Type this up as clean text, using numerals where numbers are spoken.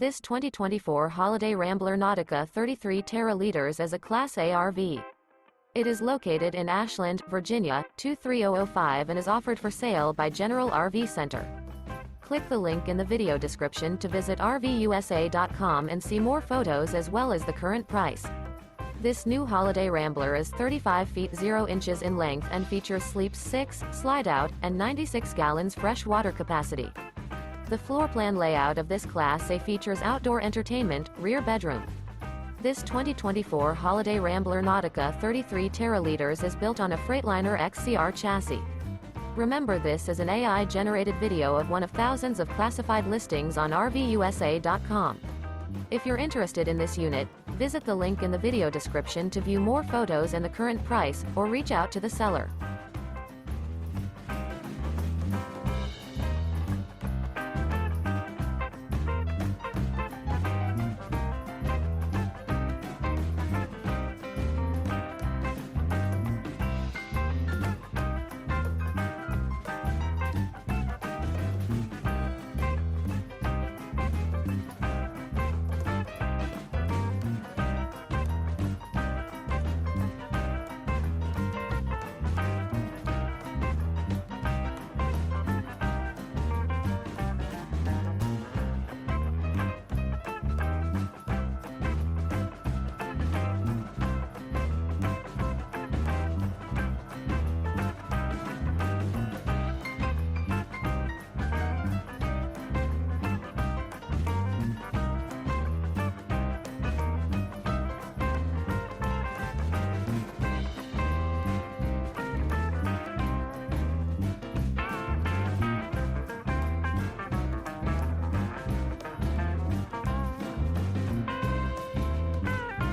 This 2024 Holiday Rambler Nautica 33 Teraliters is a Class A RV. It is located in Ashland, Virginia, 23005 and is offered for sale by General RV Center. Click the link in the video description to visit RVUSA.com and see more photos as well as the current price. This new Holiday Rambler is 35 feet 0 inches in length and features sleeps 6, Slideout, and 96 gallons fresh water capacity. The floor plan layout of this Class A features outdoor entertainment, rear bedroom. This 2024 Holiday Rambler Nautica 33 Teraliters is built on a Freightliner XCR chassis. Remember, this is an AI-generated video of one of thousands of classified listings on RVUSA.com. If you're interested in this unit, visit the link in the video description to view more photos and the current price, or reach out to the seller.